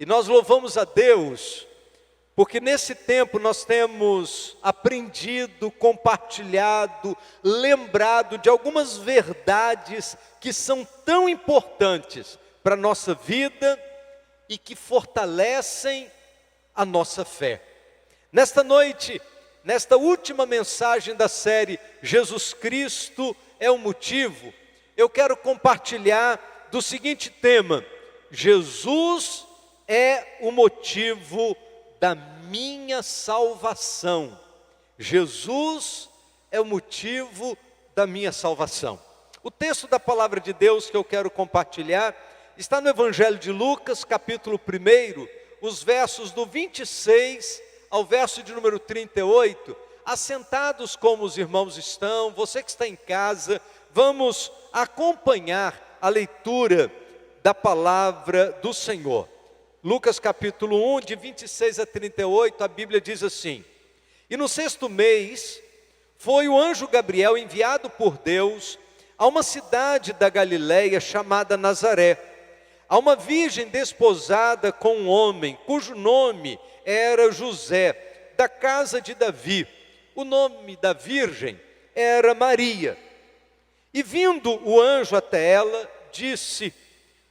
E nós louvamos a Deus, porque nesse tempo nós temos aprendido, compartilhado, lembrado de algumas verdades que são tão importantes para a nossa vida e que fortalecem a nossa fé. Nesta noite, nesta última mensagem da série Jesus Cristo é o Motivo, eu quero compartilhar do seguinte tema: Jesus é o motivo da minha salvação. Jesus é o motivo da minha salvação. O texto da palavra de Deus que eu quero compartilhar está no Evangelho de Lucas, capítulo 1, os versos do 26 ao verso de número 38. Assentados como os irmãos estão, você que está em casa, vamos acompanhar a leitura da palavra do Senhor. Lucas capítulo 1, de 26 a 38, a Bíblia diz assim: E no 6º mês, foi o anjo Gabriel enviado por Deus a uma cidade da Galileia chamada Nazaré, a uma virgem desposada com um homem, cujo nome era José, da casa de Davi. O nome da virgem era Maria. E vindo o anjo até ela, disse: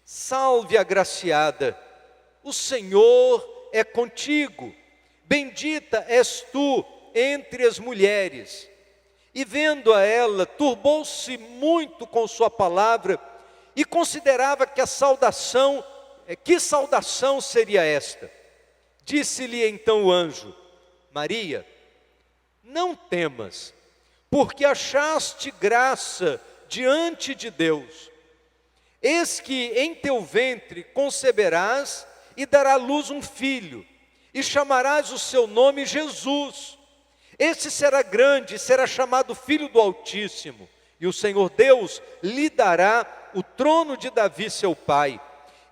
Salve, agraciada, o Senhor é contigo, bendita és tu entre as mulheres. E vendo-a ela, turbou-se muito com sua palavra, e considerava que que saudação seria esta. Disse-lhe então o anjo: Maria, não temas, porque achaste graça diante de Deus. Eis que em teu ventre conceberás e dará à luz um filho, e chamarás o seu nome Jesus. Esse será grande, será chamado Filho do Altíssimo, e o Senhor Deus lhe dará o trono de Davi seu pai,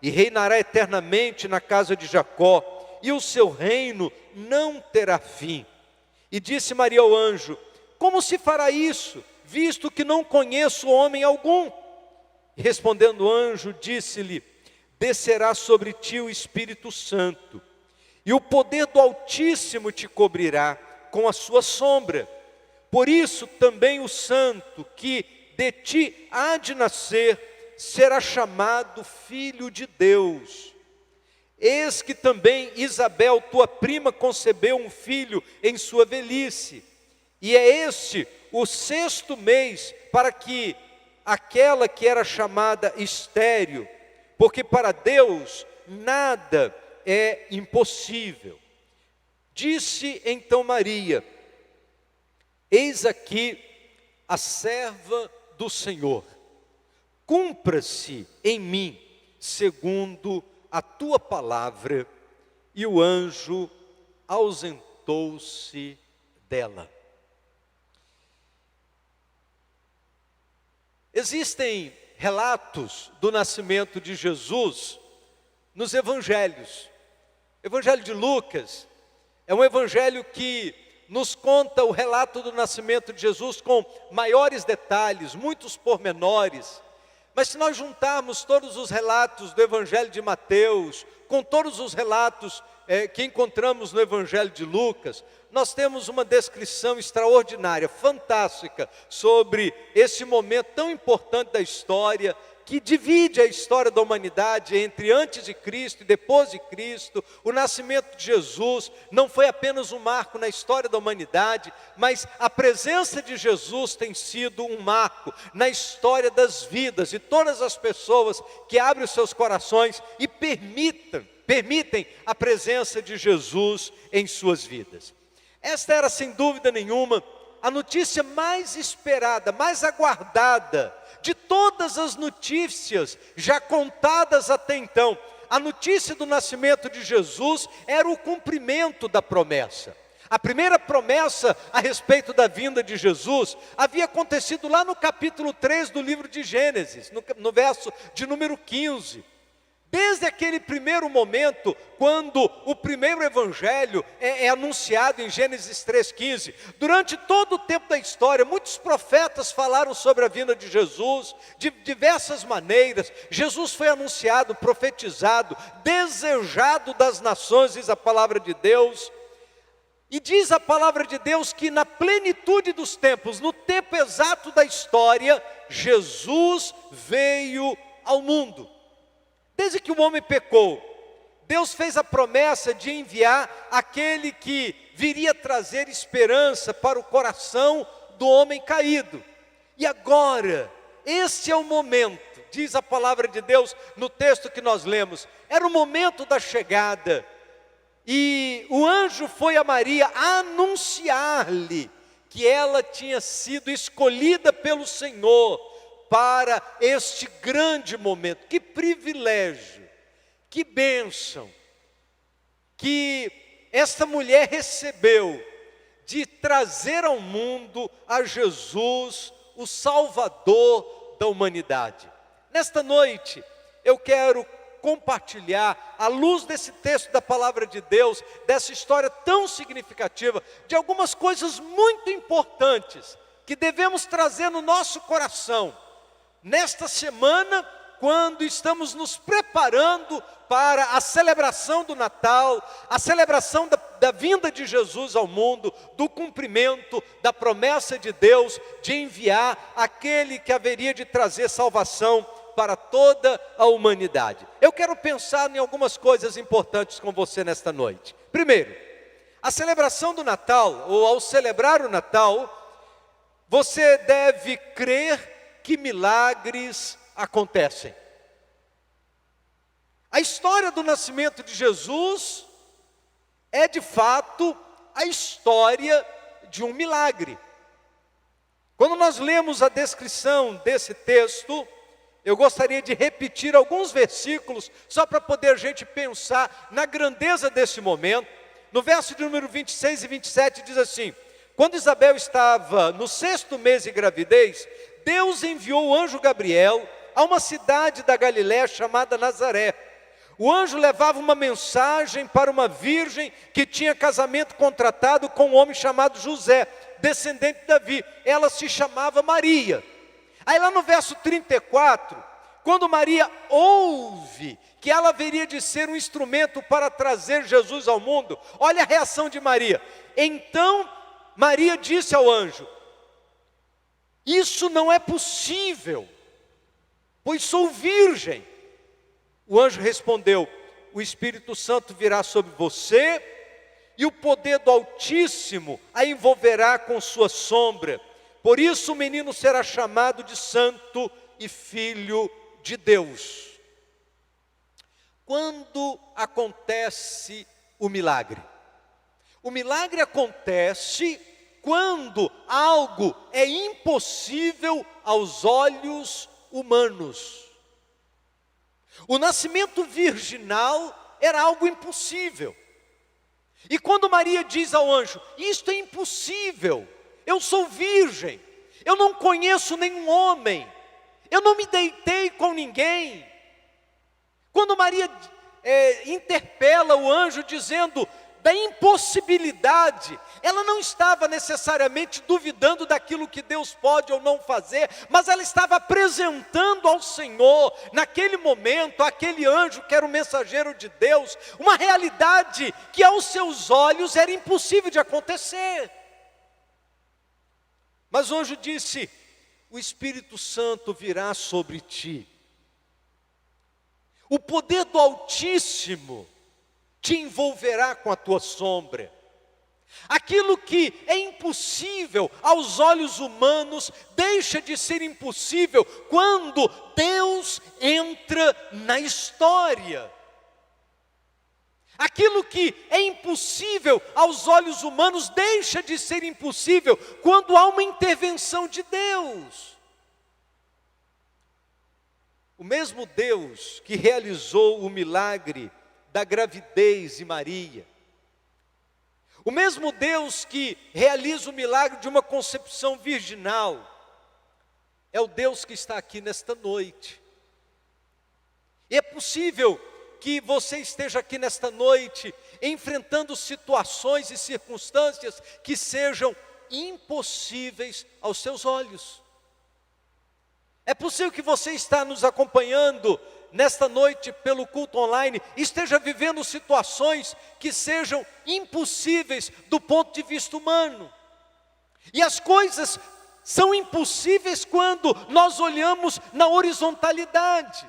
e reinará eternamente na casa de Jacó, e o seu reino não terá fim. E disse Maria ao anjo: Como se fará isso, visto que não conheço homem algum? E respondendo o anjo, disse-lhe: Descerá sobre ti o Espírito Santo, e o poder do Altíssimo te cobrirá com a sua sombra. Por isso também o santo que de ti há de nascer será chamado Filho de Deus. Eis que também Isabel, tua prima, concebeu um filho em sua velhice, e é este o 6º mês para que aquela que era chamada estéril, porque para Deus nada é impossível. Disse então Maria: Eis aqui a serva do Senhor, cumpra-se em mim segundo a tua palavra. E o anjo ausentou-se dela. Existem relatos do nascimento de Jesus nos evangelhos. O Evangelho de Lucas é um evangelho que nos conta o relato do nascimento de Jesus com maiores detalhes, muitos pormenores. Mas se nós juntarmos todos os relatos do Evangelho de Mateus, com todos os relatos que encontramos no Evangelho de Lucas, nós temos uma descrição extraordinária, fantástica, sobre esse momento tão importante da história, que divide a história da humanidade entre antes de Cristo e depois de Cristo. O nascimento de Jesus não foi apenas um marco na história da humanidade, mas a presença de Jesus tem sido um marco na história das vidas de todas as pessoas que abrem os seus corações e permitem a presença de Jesus em suas vidas. Esta era, sem dúvida nenhuma, a notícia mais esperada, mais aguardada de todas as notícias já contadas até então. A notícia do nascimento de Jesus era o cumprimento da promessa. A primeira promessa a respeito da vinda de Jesus havia acontecido lá no capítulo 3 do livro de Gênesis, no verso de número 15. Desde aquele primeiro momento, quando o primeiro evangelho é anunciado em Gênesis 3,15, durante todo o tempo da história, muitos profetas falaram sobre a vinda de Jesus, de diversas maneiras. Jesus foi anunciado, profetizado, desejado das nações, diz a palavra de Deus. E diz a palavra de Deus que na plenitude dos tempos, no tempo exato da história, Jesus veio ao mundo. Desde que o homem pecou, Deus fez a promessa de enviar aquele que viria trazer esperança para o coração do homem caído. E agora, esse é o momento, diz a palavra de Deus no texto que nós lemos, era o momento da chegada. E o anjo foi a Maria anunciar-lhe que ela tinha sido escolhida pelo Senhor para este grande momento. Que privilégio, que bênção, que esta mulher recebeu de trazer ao mundo a Jesus, o Salvador da humanidade. Nesta noite, eu quero compartilhar, à luz desse texto da palavra de Deus, dessa história tão significativa, de algumas coisas muito importantes, que devemos trazer no nosso coração, nesta semana, quando estamos nos preparando para a celebração do Natal, a celebração da vinda de Jesus ao mundo, do cumprimento da promessa de Deus, de enviar aquele que haveria de trazer salvação para toda a humanidade. Eu quero pensar em algumas coisas importantes com você nesta noite. Primeiro, a celebração do Natal, ou ao celebrar o Natal, você deve crer que milagres acontecem. A história do nascimento de Jesus é de fato a história de um milagre. Quando nós lemos a descrição desse texto, eu gostaria de repetir alguns versículos, só para poder a gente pensar na grandeza desse momento. No verso de número 26 e 27 diz assim: quando Isabel estava no 6º mês de gravidez, Deus enviou o anjo Gabriel a uma cidade da Galiléia chamada Nazaré. O anjo levava uma mensagem para uma virgem que tinha casamento contratado com um homem chamado José, descendente de Davi. Ela se chamava Maria. Aí lá no verso 34, quando Maria ouve que ela haveria de ser um instrumento para trazer Jesus ao mundo, olha a reação de Maria. Então Maria disse ao anjo: isso não é possível, pois sou virgem. O anjo respondeu: o Espírito Santo virá sobre você, e o poder do Altíssimo a envolverá com sua sombra. Por isso o menino será chamado de Santo e Filho de Deus. Quando acontece o milagre? O milagre acontece quando algo é impossível aos olhos humanos. O nascimento virginal era algo impossível. E quando Maria diz ao anjo: isto é impossível, eu sou virgem, eu não conheço nenhum homem, eu não me deitei com ninguém. Quando Maria interpela o anjo dizendo da impossibilidade, ela não estava necessariamente duvidando daquilo que Deus pode ou não fazer, mas ela estava apresentando ao Senhor, naquele momento, aquele anjo que era o mensageiro de Deus, uma realidade que aos seus olhos era impossível de acontecer. Mas o anjo disse: o Espírito Santo virá sobre ti, o poder do Altíssimo te envolverá com a tua sombra. Aquilo que é impossível aos olhos humanos deixa de ser impossível quando Deus entra na história. Aquilo que é impossível aos olhos humanos deixa de ser impossível quando há uma intervenção de Deus. O mesmo Deus que realizou o milagre da gravidez de Maria, o mesmo Deus que realiza o milagre de uma concepção virginal, é o Deus que está aqui nesta noite. E é possível que você esteja aqui nesta noite enfrentando situações e circunstâncias que sejam impossíveis aos seus olhos. É possível que você está nos acompanhando nesta noite pelo culto online, esteja vivendo situações que sejam impossíveis do ponto de vista humano. E as coisas são impossíveis quando nós olhamos na horizontalidade.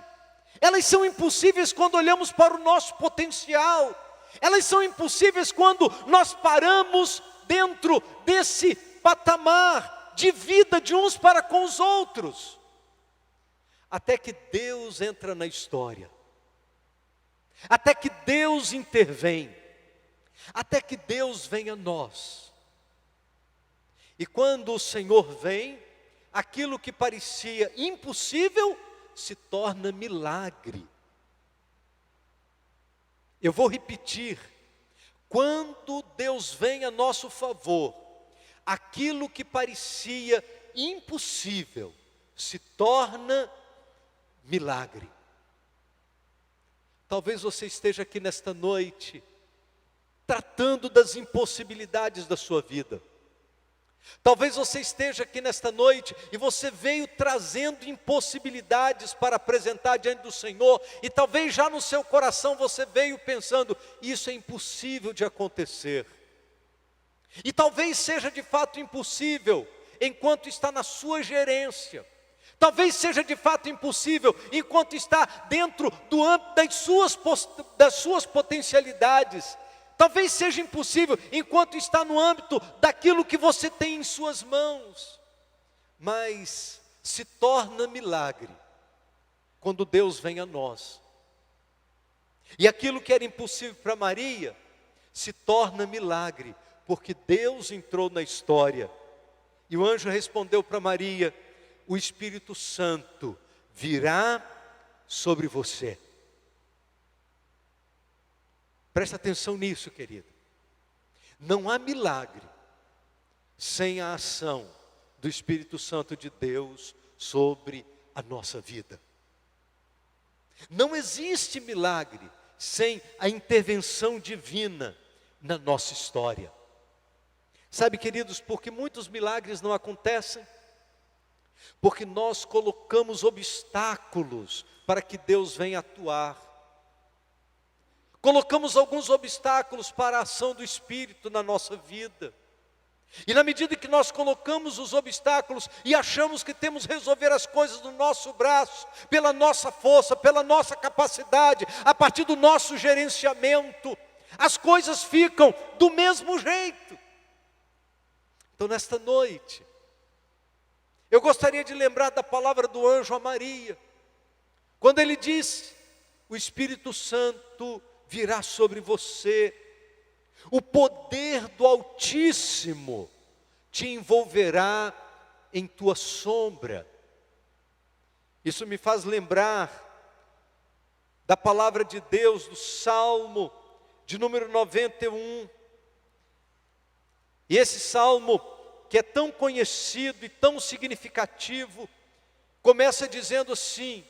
Elas são impossíveis quando olhamos para o nosso potencial. Elas são impossíveis quando nós paramos dentro desse patamar de vida de uns para com os outros. Até que Deus entra na história. Até que Deus intervém. Até que Deus vem a nós. E quando o Senhor vem, aquilo que parecia impossível se torna milagre. Eu vou repetir. Quando Deus vem a nosso favor, aquilo que parecia impossível se torna milagre. Talvez você esteja aqui nesta noite tratando das impossibilidades da sua vida. Talvez você esteja aqui nesta noite e você veio trazendo impossibilidades para apresentar diante do Senhor, e talvez já no seu coração você veio pensando, isso é impossível de acontecer. E talvez seja de fato impossível enquanto está na sua gerência. Talvez seja de fato impossível enquanto está dentro do âmbito das suas potencialidades. Talvez seja impossível enquanto está no âmbito daquilo que você tem em suas mãos. Mas se torna milagre quando Deus vem a nós. E aquilo que era impossível para Maria se torna milagre, porque Deus entrou na história. E o anjo respondeu para Maria: o Espírito Santo virá sobre você. Presta atenção nisso, querido. Não há milagre sem a ação do Espírito Santo de Deus sobre a nossa vida. Não existe milagre sem a intervenção divina na nossa história. Sabe, queridos, por que muitos milagres não acontecem? Porque nós colocamos obstáculos para que Deus venha atuar. Colocamos alguns obstáculos para a ação do Espírito na nossa vida. E na medida que nós colocamos os obstáculos e achamos que temos que resolver as coisas no nosso braço, pela nossa força, pela nossa capacidade, a partir do nosso gerenciamento, as coisas ficam do mesmo jeito. Então nesta noite, eu gostaria de lembrar da palavra do anjo a Maria, quando ele disse: o Espírito Santo virá sobre você, o poder do Altíssimo te envolverá em tua sombra. Isso me faz lembrar da palavra de Deus, do Salmo de número 91. E esse salmo, que é tão conhecido e tão significativo, começa dizendo assim: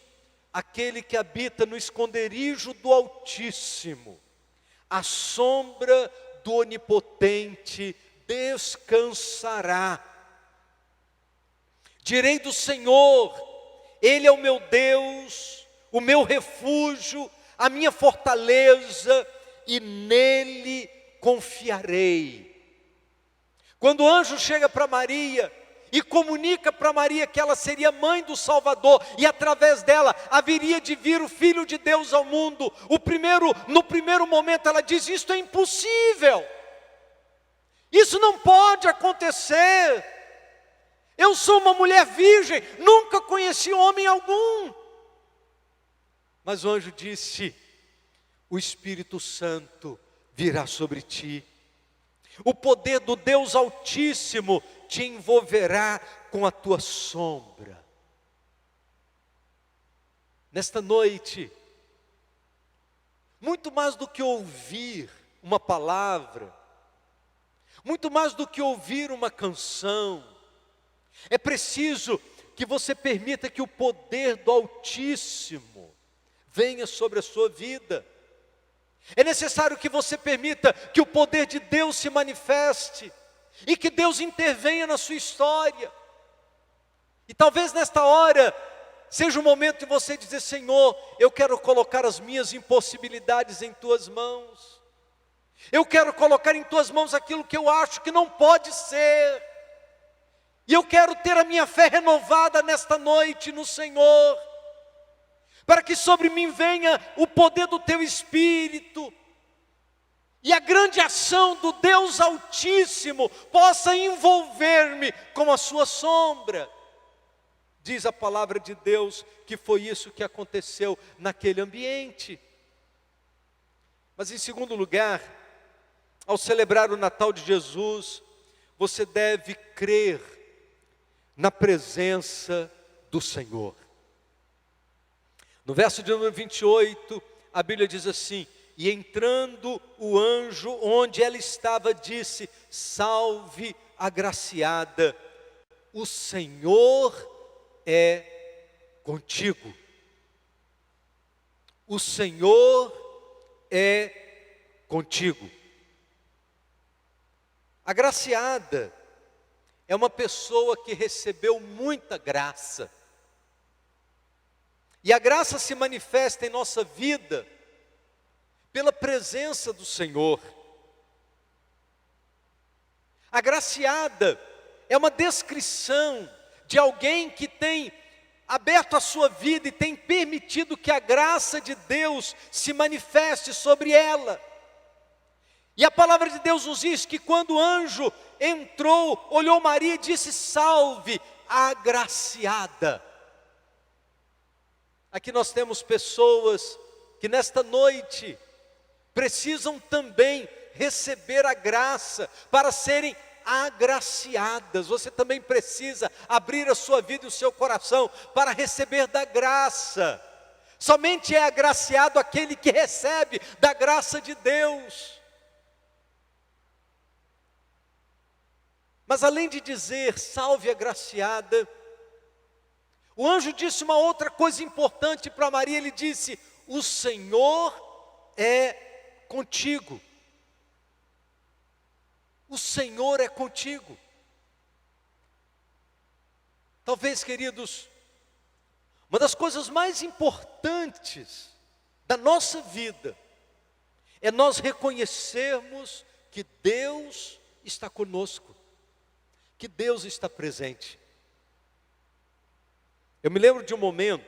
aquele que habita no esconderijo do Altíssimo, à sombra do Onipotente descansará. Direi do Senhor, Ele é o meu Deus, o meu refúgio, a minha fortaleza, e nele confiarei. Quando o anjo chega para Maria e comunica para Maria que ela seria mãe do Salvador, e através dela haveria de vir o Filho de Deus ao mundo, no primeiro momento ela diz: isso é impossível, isso não pode acontecer, eu sou uma mulher virgem, nunca conheci homem algum. Mas o anjo disse: o Espírito Santo virá sobre ti, o poder do Deus Altíssimo te envolverá com a tua sombra. Nesta noite, muito mais do que ouvir uma palavra, muito mais do que ouvir uma canção, é preciso que você permita que o poder do Altíssimo venha sobre a sua vida. É necessário que você permita que o poder de Deus se manifeste e que Deus intervenha na sua história. E talvez nesta hora seja o momento de você dizer: Senhor, eu quero colocar as minhas impossibilidades em tuas mãos. Eu quero colocar em tuas mãos aquilo que eu acho que não pode ser. E eu quero ter a minha fé renovada nesta noite no Senhor, para que sobre mim venha o poder do teu Espírito, e a grande ação do Deus Altíssimo possa envolver-me com a sua sombra. Diz a palavra de Deus que foi isso que aconteceu naquele ambiente. Mas em segundo lugar, ao celebrar o Natal de Jesus, você deve crer na presença do Senhor. No verso de número 28, a Bíblia diz assim: e entrando o anjo onde ela estava, disse: salve agraciada, o Senhor é contigo. O Senhor é contigo. Agraciada é uma pessoa que recebeu muita graça. E a graça se manifesta em nossa vida pela presença do Senhor. Agraciada é uma descrição de alguém que tem aberto a sua vida e tem permitido que a graça de Deus se manifeste sobre ela. E a palavra de Deus nos diz que quando o anjo entrou, olhou Maria e disse: salve, agraciada. Aqui nós temos pessoas que nesta noite precisam também receber a graça para serem agraciadas. Você também precisa abrir a sua vida e o seu coração para receber da graça. Somente é agraciado aquele que recebe da graça de Deus. Mas além de dizer salve agraciada, o anjo disse uma outra coisa importante para Maria. Ele disse: o Senhor é contigo. O Senhor é contigo. Talvez, queridos, uma das coisas mais importantes da nossa vida é nós reconhecermos que Deus está conosco, que Deus está presente. Eu me lembro de um momento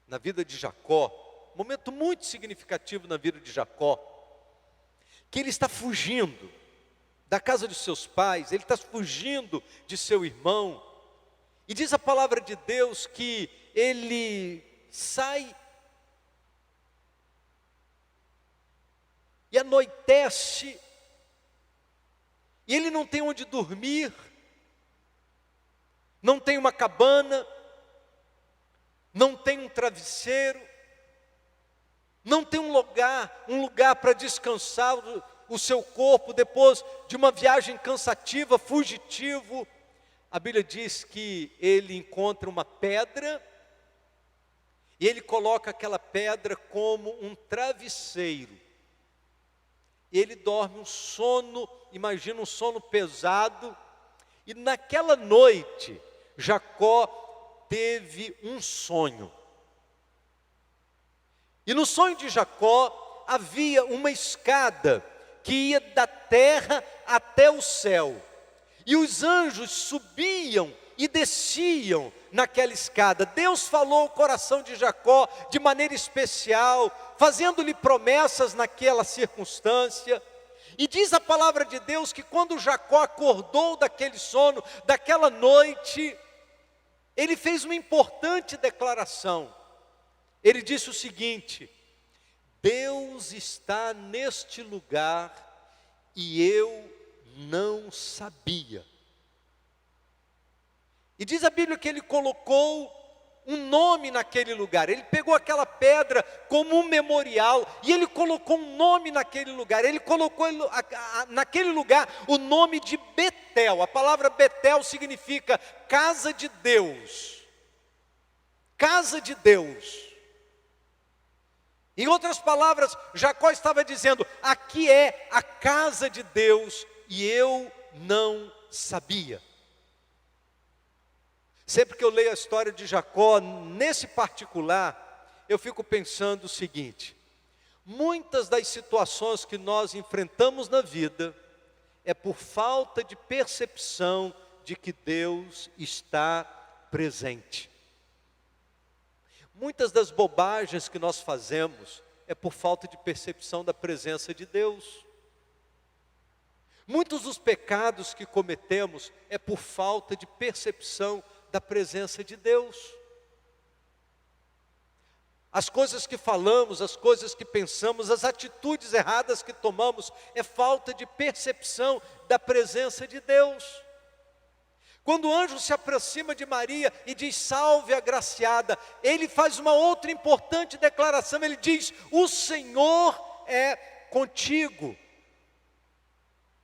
na vida de Jacó, um momento muito significativo na vida de Jacó, que ele está fugindo da casa de seus pais, ele está fugindo de seu irmão, e diz a palavra de Deus que ele sai e anoitece, e ele não tem onde dormir, não tem uma cabana, não tem um travesseiro, não tem um lugar para descansar o seu corpo depois de uma viagem cansativa, fugitivo. A Bíblia diz que ele encontra uma pedra e ele coloca aquela pedra como um travesseiro. Ele dorme um sono, imagina um sono pesado, e naquela noite Jacó teve um sonho. E no sonho de Jacó havia uma escada que ia da terra até o céu. E os anjos subiam e desciam naquela escada. Deus falou ao coração de Jacó de maneira especial, fazendo-lhe promessas naquela circunstância. E diz a palavra de Deus que quando Jacó acordou daquele sono, daquela noite, ele fez uma importante declaração. Ele disse o seguinte: Deus está neste lugar e eu não sabia. E diz a Bíblia que ele colocou um nome naquele lugar. Ele pegou aquela pedra como um memorial e ele colocou um nome naquele lugar. Ele colocou naquele lugar o nome de Betel. A palavra Betel significa casa de Deus. Casa de Deus. Em outras palavras, Jacó estava dizendo: aqui é a casa de Deus e eu não sabia. Sempre que eu leio a história de Jacó, nesse particular, eu fico pensando o seguinte: muitas das situações que nós enfrentamos na vida é por falta de percepção de que Deus está presente. Muitas das bobagens que nós fazemos é por falta de percepção da presença de Deus. Muitos dos pecados que cometemos é por falta de percepção da presença de Deus. As coisas que falamos, as coisas que pensamos, as atitudes erradas que tomamos é falta de percepção da presença de Deus. Quando o anjo se aproxima de Maria e diz: salve agraciada, ele faz uma outra importante declaração. Ele diz: o Senhor é contigo.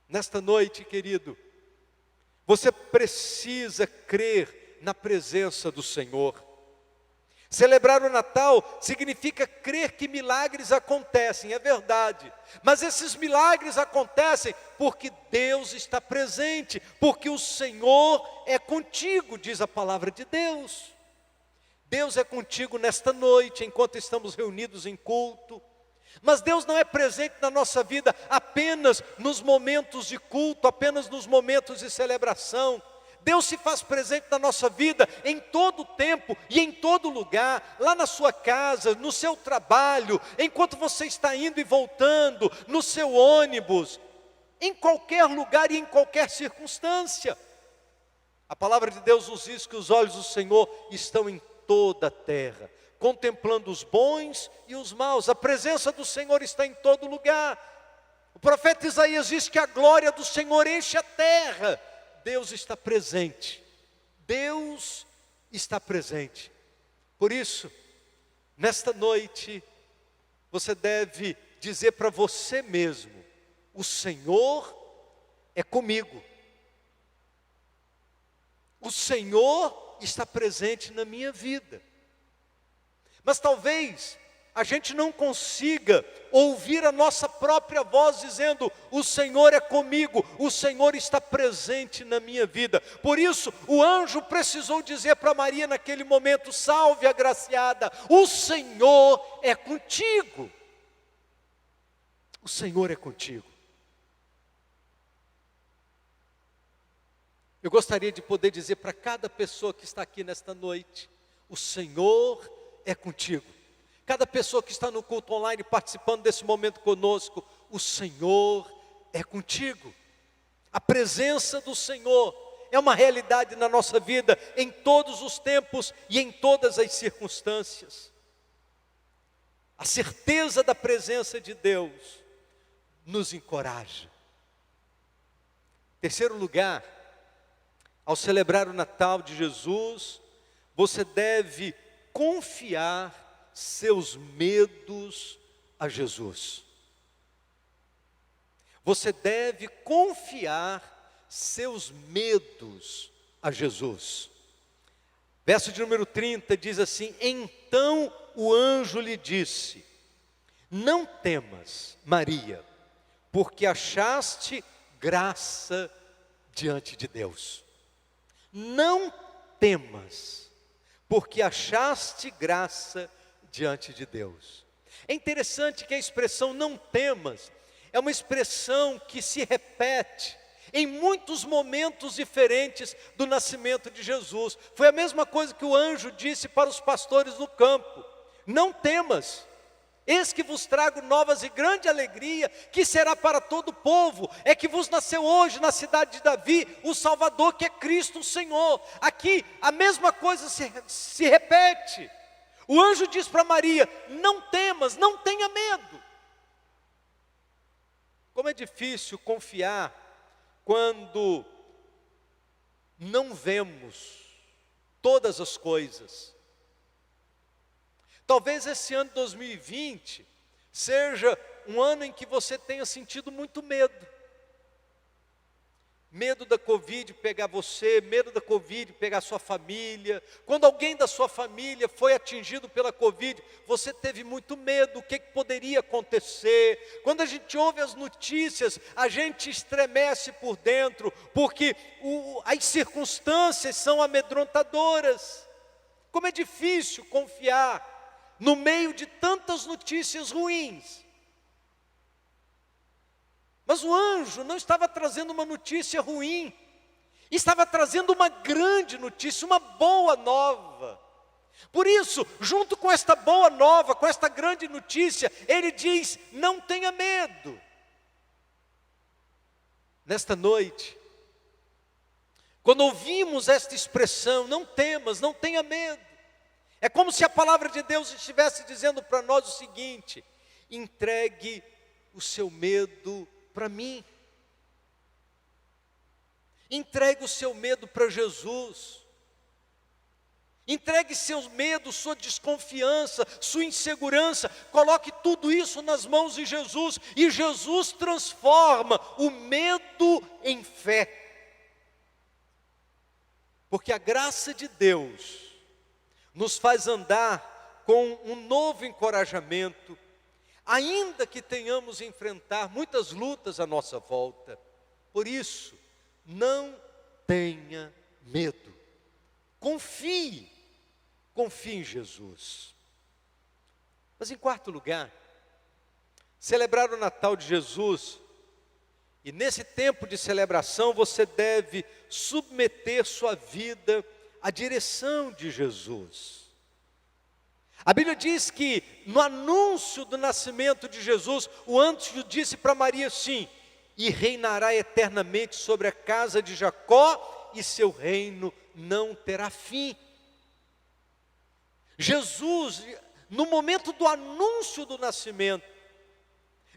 Nesta noite, querido, você precisa crer na presença do Senhor. Celebrar o Natal significa crer que milagres acontecem, é verdade. Mas esses milagres acontecem porque Deus está presente, porque o Senhor é contigo, diz a palavra de Deus. Deus é contigo nesta noite, enquanto estamos reunidos em culto. Mas Deus não é presente na nossa vida apenas nos momentos de culto, apenas nos momentos de celebração. Deus se faz presente na nossa vida em todo tempo e em todo lugar, lá na sua casa, no seu trabalho, enquanto você está indo e voltando, no seu ônibus, em qualquer lugar e em qualquer circunstância. A palavra de Deus nos diz que os olhos do Senhor estão em toda a terra, contemplando os bons e os maus. A presença do Senhor está em todo lugar. O profeta Isaías diz que a glória do Senhor enche a terra. Deus está presente, Deus está presente. Por isso, nesta noite, você deve dizer para você mesmo: o Senhor é comigo, o Senhor está presente na minha vida. Mas talvez a gente não consiga ouvir a nossa própria voz dizendo: o Senhor é comigo, o Senhor está presente na minha vida. Por isso, o anjo precisou dizer para Maria naquele momento: salve agraciada, o Senhor é contigo. O Senhor é contigo. Eu gostaria de poder dizer para cada pessoa que está aqui nesta noite: o Senhor é contigo. Cada pessoa que está no culto online participando desse momento conosco: o Senhor é contigo. A presença do Senhor é uma realidade na nossa vida, em todos os tempos e em todas as circunstâncias. A certeza da presença de Deus nos encoraja. Terceiro lugar, ao celebrar o Natal de Jesus, você deve confiar seus medos a Jesus. Você deve confiar seus medos a Jesus. Verso de número 30 diz assim: então o anjo lhe disse: não temas, Maria, porque achaste graça diante de Deus. Não temas, porque achaste graça diante de Deus. É interessante que a expressão não temas é uma expressão que se repete em muitos momentos diferentes do nascimento de Jesus. Foi a mesma coisa que o anjo disse para os pastores no campo: não temas, eis que vos trago novas e grande alegria, que será para todo o povo. É que vos nasceu hoje na cidade de Davi o Salvador, que é Cristo o Senhor. Aqui a mesma coisa se repete. O anjo diz para Maria: não temas, não tenha medo. Como é difícil confiar quando não vemos todas as coisas. Talvez esse ano de 2020 seja um ano em que você tenha sentido muito medo. Medo da Covid pegar você, medo da Covid pegar sua família. Quando alguém da sua família foi atingido pela Covid, você teve muito medo, o que poderia acontecer? Quando a gente ouve as notícias, a gente estremece por dentro, porque as circunstâncias são amedrontadoras. Como é difícil confiar no meio de tantas notícias ruins. Mas o anjo não estava trazendo uma notícia ruim, estava trazendo uma grande notícia, uma boa nova. Por isso, junto com esta boa nova, com esta grande notícia, ele diz: não tenha medo. Nesta noite, quando ouvimos esta expressão, não temas, não tenha medo, é como se a palavra de Deus estivesse dizendo para nós o seguinte: entregue o seu medo para mim. Entregue o seu medo para Jesus. Entregue seu medo, sua desconfiança, sua insegurança. Coloque tudo isso nas mãos de Jesus. E Jesus transforma o medo em fé. Porque a graça de Deus nos faz andar com um novo encorajamento, ainda que tenhamos a enfrentar muitas lutas à nossa volta. Por isso, não tenha medo. Confie em Jesus. Mas em quarto lugar, celebrar o Natal de Jesus, e nesse tempo de celebração você deve submeter sua vida à direção de Jesus. A Bíblia diz que no anúncio do nascimento de Jesus, o anjo disse para Maria assim: e reinará eternamente sobre a casa de Jacó, e seu reino não terá fim. Jesus, no momento do anúncio do nascimento,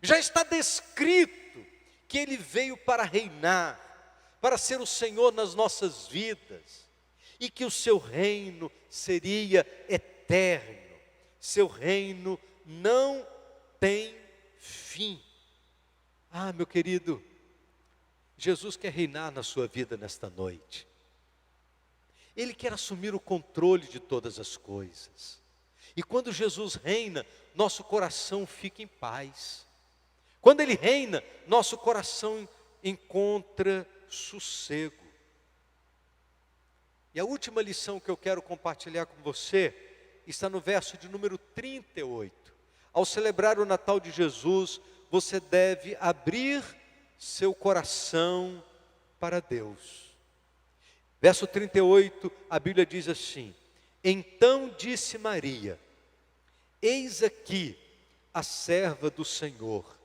já está descrito que ele veio para reinar, para ser o Senhor nas nossas vidas, e que o seu reino seria eterno. Seu reino não tem fim. Ah, meu querido, Jesus quer reinar na sua vida nesta noite. Ele quer assumir o controle de todas as coisas. E quando Jesus reina, nosso coração fica em paz. Quando Ele reina, nosso coração encontra sossego. E a última lição que eu quero compartilhar com você está no verso de número 38. Ao celebrar o Natal de Jesus, você deve abrir seu coração para Deus. Verso 38, a Bíblia diz assim: então disse Maria: eis aqui a serva do Senhor,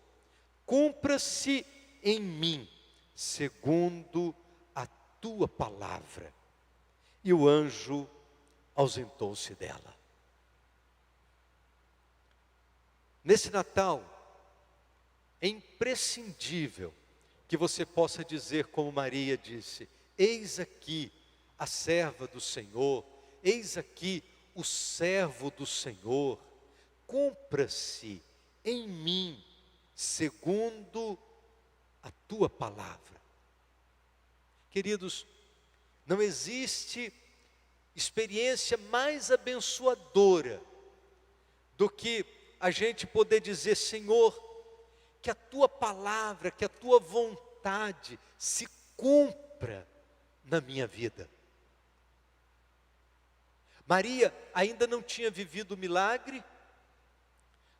cumpra-se em mim segundo a tua palavra. E o anjo ausentou-se dela. Nesse Natal, é imprescindível que você possa dizer como Maria disse: eis aqui a serva do Senhor, eis aqui o servo do Senhor, cumpra-se em mim segundo a tua palavra. Queridos, não existe experiência mais abençoadora do que a gente poder dizer: Senhor, que a tua palavra, que a tua vontade se cumpra na minha vida. Maria ainda não tinha vivido o milagre,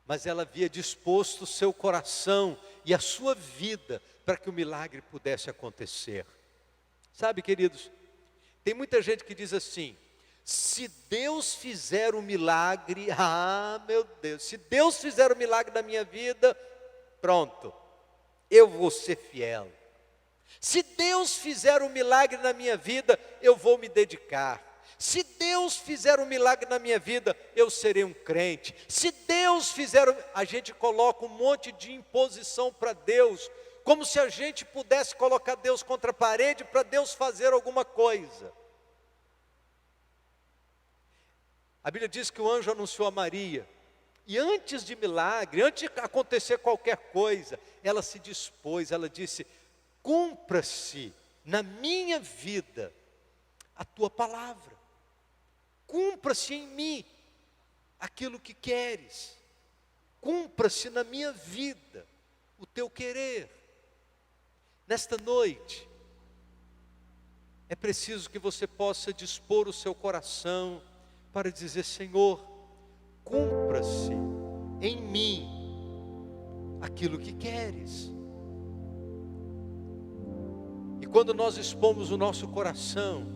mas ela havia disposto o seu coração e a sua vida para que o milagre pudesse acontecer. Sabe, queridos, tem muita gente que diz assim: se Deus fizer um milagre, meu Deus, se Deus fizer um milagre na minha vida, pronto, eu vou ser fiel. Se Deus fizer um milagre na minha vida, eu vou me dedicar. Se Deus fizer um milagre na minha vida, eu serei um crente. Se Deus fizer, a gente coloca um monte de imposição para Deus, como se a gente pudesse colocar Deus contra a parede para Deus fazer alguma coisa. A Bíblia diz que o anjo anunciou a Maria, e antes de milagre, antes de acontecer qualquer coisa, ela se dispôs, ela disse: cumpra-se na minha vida a tua palavra. Cumpra-se em mim aquilo que queres. Cumpra-se na minha vida o teu querer. Nesta noite, é preciso que você possa dispor o seu coração para dizer: Senhor, cumpra-se em mim aquilo que queres. E quando nós expomos o nosso coração,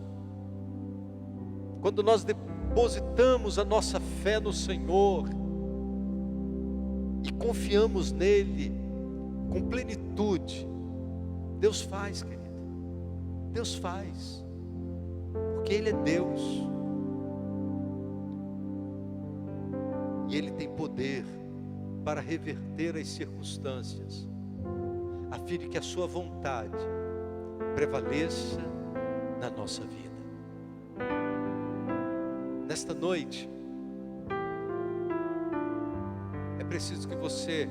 quando nós depositamos a nossa fé no Senhor e confiamos nele com plenitude, Deus faz, querido. Deus faz, porque Ele é Deus. E Ele tem poder para reverter as circunstâncias, a fim de que a sua vontade prevaleça na nossa vida. Nesta noite, é preciso que você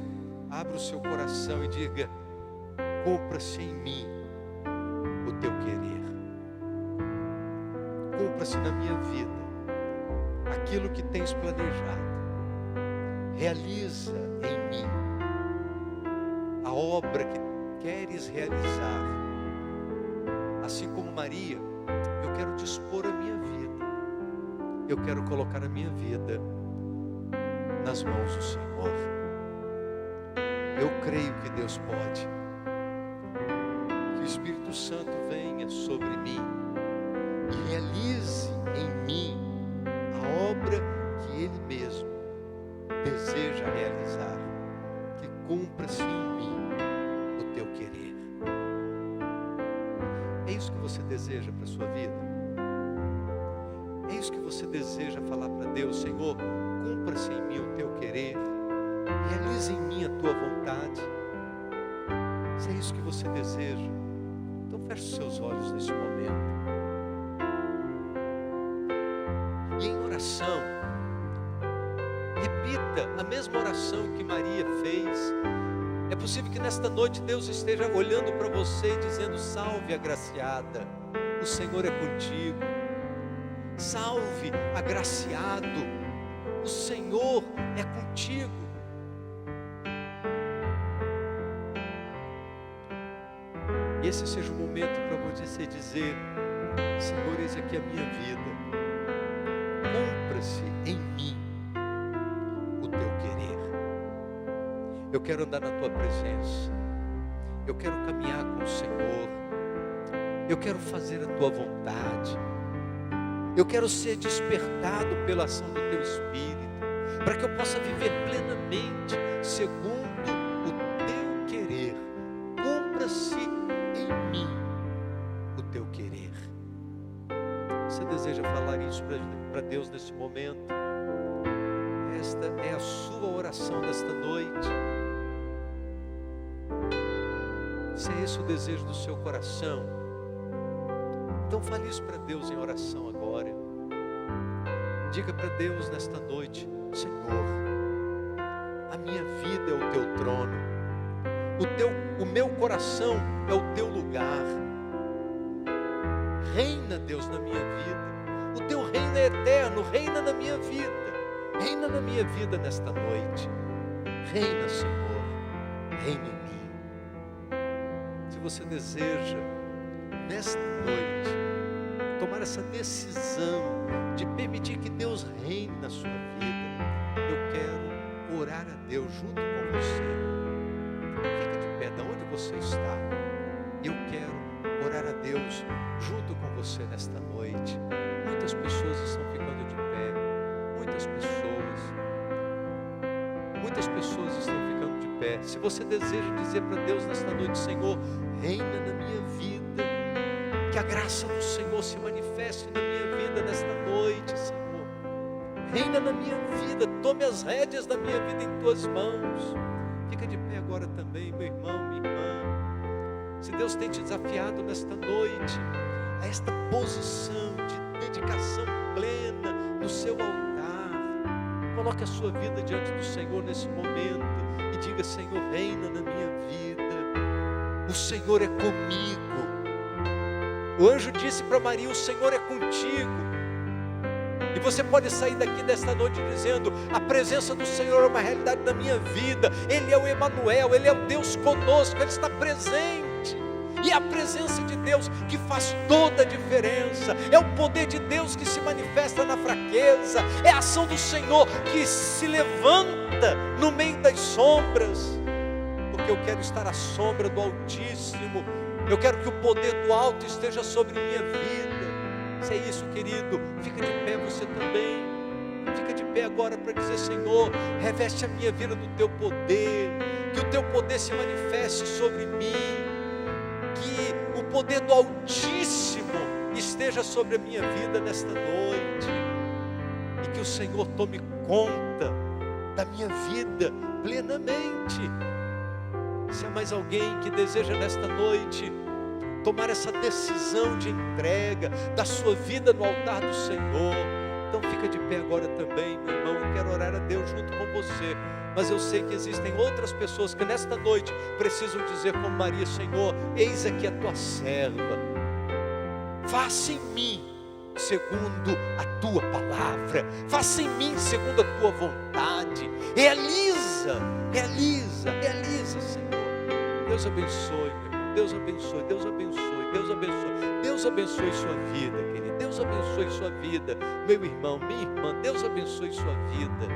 abra o seu coração e diga: cumpra-se em mim o teu querer. Cumpra-se na minha vida aquilo que tens planejado. Realiza em mim a obra que queres realizar. Assim como Maria, eu quero dispor a minha vida. Eu quero colocar a minha vida nas mãos do Senhor. Eu creio que Deus pode. Que o Espírito Santo venha sobre mim e realize em mim a obra que Ele mesmo deseja realizar. Que cumpra-se em mim o teu querer. É isso que você deseja para a sua vida? É isso que você deseja falar para Deus? Senhor, cumpra-se em mim o teu querer. Realize em mim a tua vontade. Se é isso que você deseja, então feche os seus olhos nesse momento. E em oração, repita a mesma oração que Maria fez. É possível que nesta noite Deus esteja olhando para você e dizendo: salve, agraciada, o Senhor é contigo. Salve, agraciado, o Senhor é contigo. E esse seja o momento para você dizer: Senhor, eis aqui a minha vida. Cumpra-se em mim o teu querer. Eu quero andar na tua presença. Eu quero caminhar com o Senhor. Eu quero fazer a tua vontade. Eu quero ser despertado pela ação do teu Espírito, para que eu possa viver plenamente segundo o teu querer. Cumpra-se em mim o teu querer. Você deseja falar isso para Deus nesse momento? Esta é a sua oração desta noite. Se é esse o desejo do seu coração, então fale isso para Deus em oração agora. Diga para Deus nesta noite: Senhor, a minha vida é o teu trono, o meu coração é o teu lugar. Reina, Deus, na minha vida. O teu reino é eterno, reina na minha vida. Reina na minha vida nesta noite. Reina, Senhor, reina em mim. Se você deseja, nesta noite, tomar essa decisão de permitir que Deus reine na sua vida, eu quero orar a Deus junto com você. Fica de pé, de onde você está. Eu quero orar a Deus junto com você nesta noite. Muitas pessoas estão ficando de pé. Muitas pessoas estão ficando de pé. Se você deseja dizer para Deus nesta noite: Senhor, reina na minha vida. Que a graça do Senhor se manifeste na minha vida nesta noite, Senhor. Reina na minha vida, tome as rédeas da minha vida em tuas mãos. Fica de pé agora também, meu irmão, minha irmã. Se Deus tem te desafiado nesta noite a esta posição de dedicação plena no seu altar, coloque a sua vida diante do Senhor nesse momento e diga: Senhor, reina na minha vida. O Senhor é comigo. O anjo disse para Maria: o Senhor é contigo. E você pode sair daqui desta noite dizendo: a presença do Senhor é uma realidade na minha vida. Ele é o Emanuel, Ele é o Deus conosco, Ele está presente. E é a presença de Deus que faz toda a diferença. É o poder de Deus que se manifesta na fraqueza. É a ação do Senhor que se levanta no meio das sombras. Porque eu quero estar à sombra do Altíssimo. Eu quero que o poder do alto esteja sobre minha vida. Se é isso, querido, fica de pé você também. Fica de pé agora para dizer: Senhor, reveste a minha vida do teu poder. Que o teu poder se manifeste sobre mim. Que o poder do Altíssimo esteja sobre a minha vida nesta noite. E que o Senhor tome conta da minha vida plenamente. Se há mais alguém que deseja nesta noite tomar essa decisão de entrega da sua vida no altar do Senhor, então fica de pé agora também, meu irmão. Eu quero orar a Deus junto com você, mas eu sei que existem outras pessoas que nesta noite precisam dizer como Maria: Senhor, eis aqui a tua serva, faça em mim segundo a tua palavra, faça em mim segundo a tua vontade, realiza, Senhor. Deus abençoe, meu irmão. Deus abençoe, Deus abençoe, Deus abençoe. Deus abençoe sua vida, querido. Deus abençoe sua vida, meu irmão, minha irmã. Deus abençoe sua vida.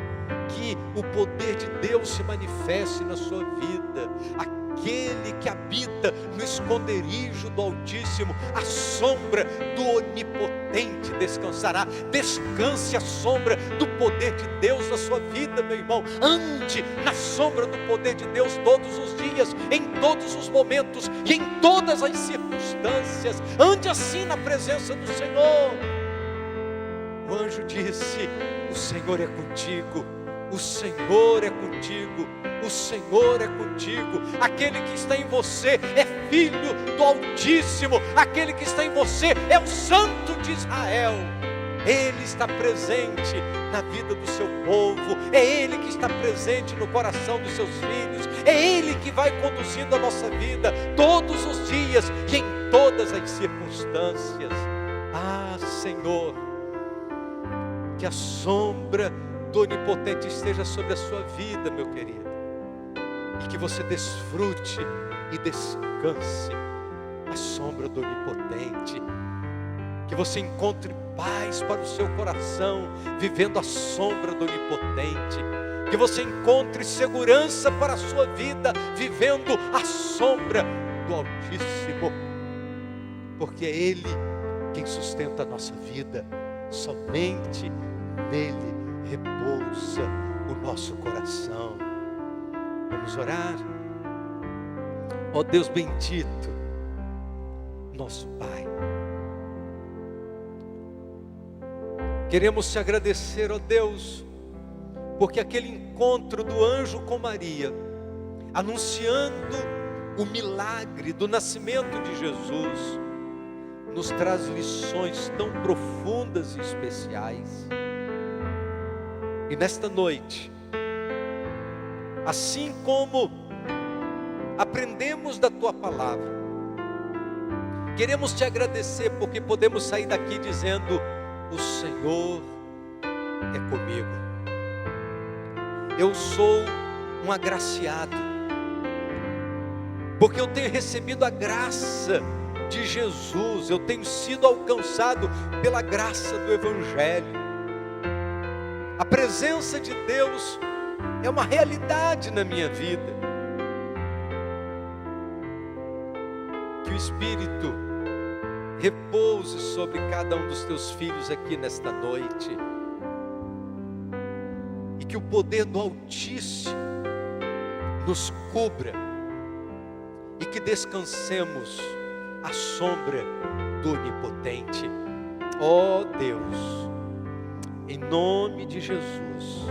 Que o poder de Deus se manifeste na sua vida. Aquele que habita no esconderijo do Altíssimo, a sombra do Onipotente descansará. Descanse a sombra do poder de Deus na sua vida, meu irmão. Ande na sombra do poder de Deus todos os dias, em todos os momentos e em todas as circunstâncias. Ande assim na presença do Senhor. O anjo disse: o Senhor é contigo, o Senhor é contigo, o Senhor é contigo. Aquele que está em você é filho do Altíssimo. Aquele que está em você é o Santo de Israel. Ele está presente na vida do seu povo. É Ele que está presente no coração dos seus filhos. É Ele que vai conduzindo a nossa vida todos os dias e em todas as circunstâncias. Ah, Senhor, que a sombra do Onipotente esteja sobre a sua vida, meu querido. E que você desfrute e descanse a sombra do Onipotente. Que você encontre paz para o seu coração, vivendo a sombra do Onipotente. Que você encontre segurança para a sua vida, vivendo a sombra do Altíssimo. Porque é Ele quem sustenta a nossa vida. Somente nele repousa o nosso coração. Vamos orar. Ó Deus bendito, nosso Pai, queremos te agradecer, ó Deus, porque aquele encontro do anjo com Maria, anunciando o milagre do nascimento de Jesus, nos traz lições tão profundas e especiais. E nesta noite, assim como aprendemos da Tua Palavra, queremos Te agradecer porque podemos sair daqui dizendo: o Senhor é comigo. Eu sou um agraciado, porque eu tenho recebido a graça de Jesus, eu tenho sido alcançado pela graça do Evangelho. A presença de Deus é uma realidade na minha vida. Que o Espírito repouse sobre cada um dos teus filhos aqui nesta noite. E que o poder do Altíssimo nos cubra. E que descansemos à sombra do Onipotente. Ó Deus, em nome de Jesus,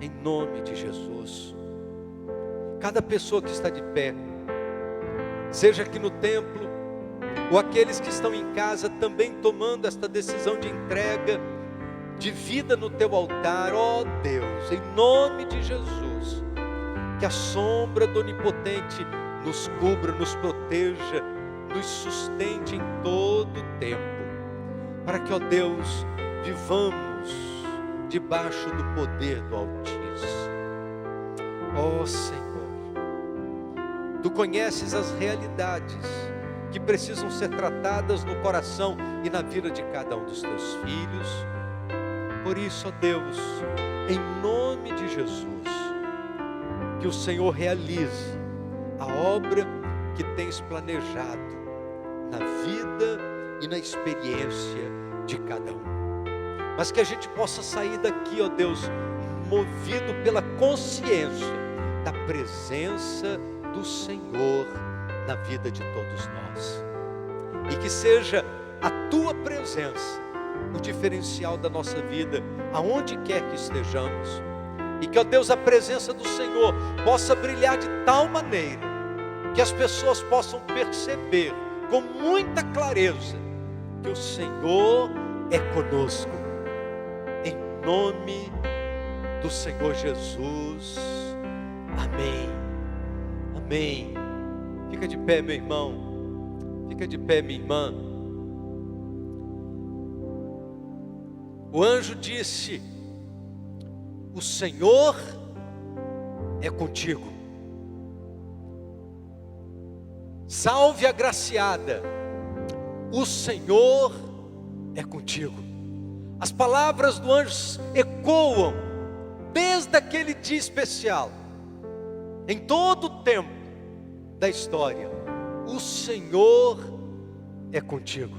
em nome de Jesus, cada pessoa que está de pé, seja aqui no templo, ou aqueles que estão em casa também tomando esta decisão de entrega, de vida no teu altar, ó Deus, em nome de Jesus, que a sombra do Onipotente nos cubra, nos proteja, nos sustente em todo o tempo, para que, ó Deus, vivamos debaixo do poder do Altíssimo. Ó Senhor, Tu conheces as realidades que precisam ser tratadas no coração e na vida de cada um dos Teus filhos. Por isso, ó Deus, em nome de Jesus, que o Senhor realize a obra que Tens planejado na vida e na experiência de cada um. Mas que a gente possa sair daqui, ó Deus, movido pela consciência da presença do Senhor na vida de todos nós. E que seja a Tua presença o diferencial da nossa vida, aonde quer que estejamos. E que, ó Deus, a presença do Senhor possa brilhar de tal maneira que as pessoas possam perceber com muita clareza que o Senhor é conosco. Em nome do Senhor Jesus. Amém. Amém. Fica de pé, meu irmão. Fica de pé, minha irmã. O anjo disse: o Senhor é contigo. Salve agraciada, o Senhor é contigo. As palavras do anjo ecoam desde aquele dia especial, em todo o tempo da história. O Senhor é contigo.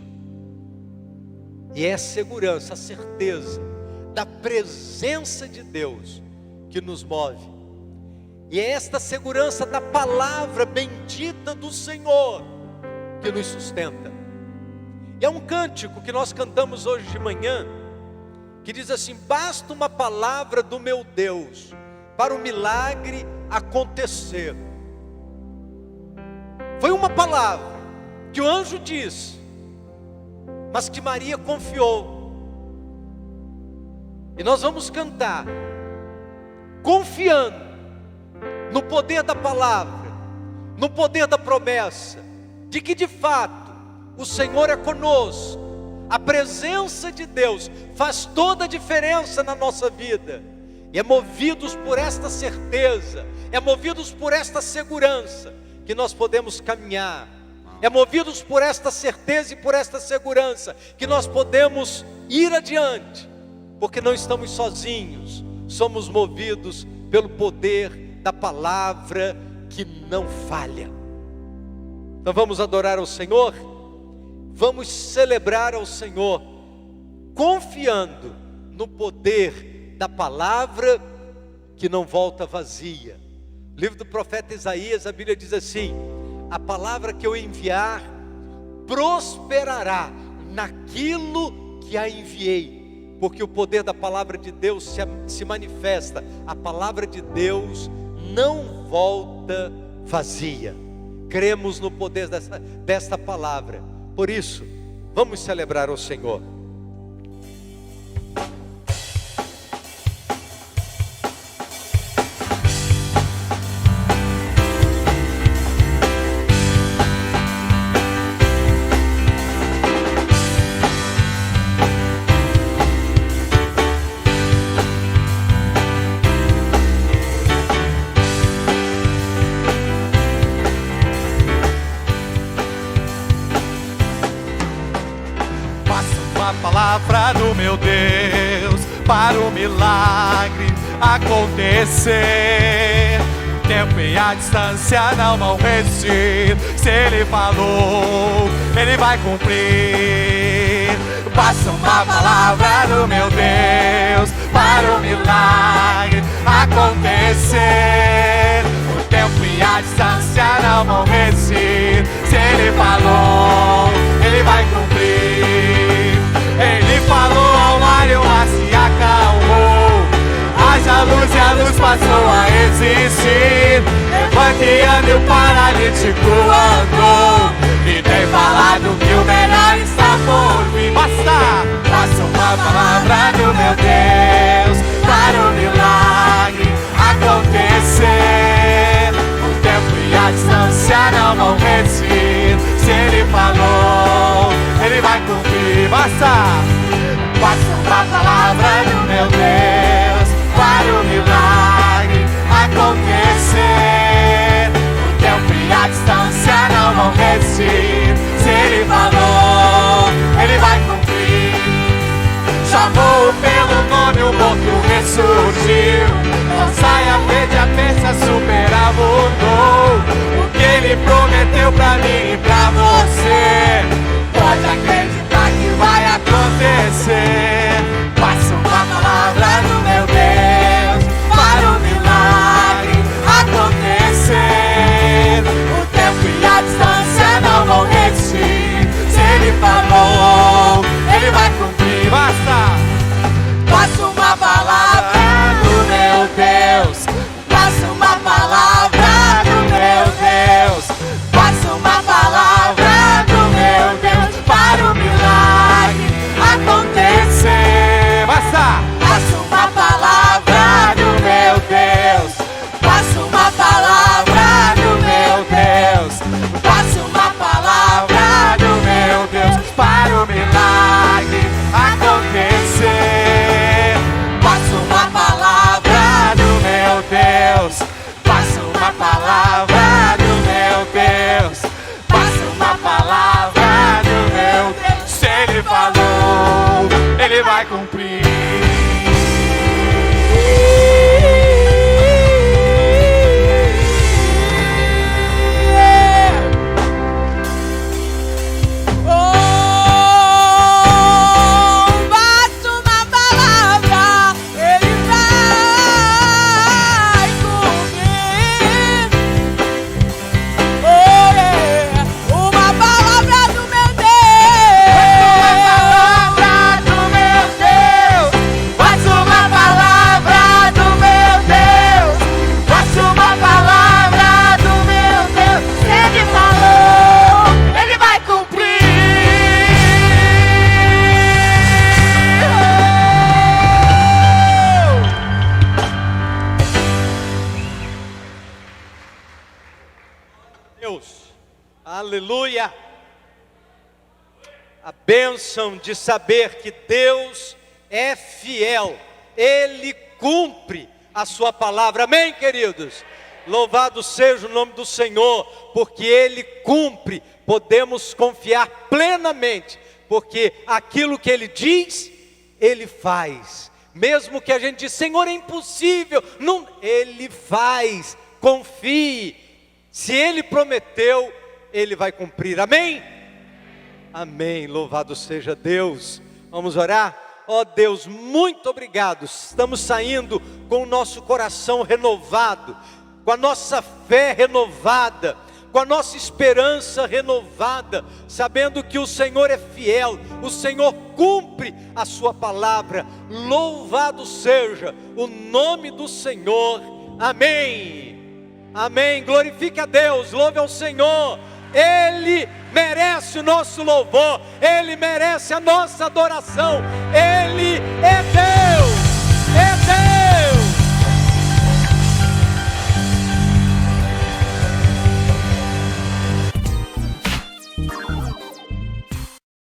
E é a segurança, a certeza da presença de Deus que nos move. E é esta segurança da palavra bendita do Senhor que nos sustenta. E é um cântico que nós cantamos hoje de manhã, que diz assim: basta uma palavra do meu Deus para o milagre acontecer. Foi uma palavra que o anjo disse, mas que Maria confiou. E nós vamos cantar confiando no poder da palavra, no poder da promessa, de que de fato o Senhor é conosco. A presença de Deus faz toda a diferença na nossa vida. E é movidos por esta certeza, é movidos por esta segurança que nós podemos caminhar. É movidos por esta certeza e por esta segurança que nós podemos ir adiante, porque não estamos sozinhos, somos movidos pelo poder da palavra que não falha. Então vamos adorar ao Senhor, vamos celebrar ao Senhor, confiando no poder da palavra que não volta vazia. No livro do profeta Isaías, a Bíblia diz assim: a palavra que eu enviar prosperará naquilo que a enviei, porque o poder da palavra de Deus se manifesta. A palavra de Deus não volta vazia. Cremos no poder desta palavra. Por isso, vamos celebrar ao Senhor. Palavra do meu Deus para o milagre acontecer. O tempo e a distância não vão resistir. Se Ele falou, Ele vai cumprir. Basta uma palavra do meu Deus para o milagre acontecer. O tempo e a distância não vão resistir. Se Ele falou, Ele vai cumprir. Ele falou ao mar e o mar se acalmou. Haja luz e a luz passou a existir. Levante e ande, o paralítico andou. E tem falado que o melhor está por vir. Basta uma palavra do meu Deus para o milagre acontecer. O tempo e a distância não vão resistir. Se Ele Deus. Aleluia. A bênção de saber que Deus é fiel. Ele cumpre a sua palavra. Amém, queridos? Louvado seja o nome do Senhor, porque Ele cumpre. Podemos confiar plenamente, porque aquilo que Ele diz, Ele faz. Mesmo que a gente diz, Senhor, é impossível, não, Ele faz. Confie. Se Ele prometeu, Ele vai cumprir. Amém? Amém. Louvado seja Deus. Vamos orar? Ó Deus, muito obrigado. Estamos saindo com o nosso coração renovado, com a nossa fé renovada, com a nossa esperança renovada, sabendo que o Senhor é fiel, o Senhor cumpre a sua palavra. Louvado seja o nome do Senhor. Amém. Amém. Glorifique a Deus, louve ao Senhor. Ele merece o nosso louvor, Ele merece a nossa adoração, Ele é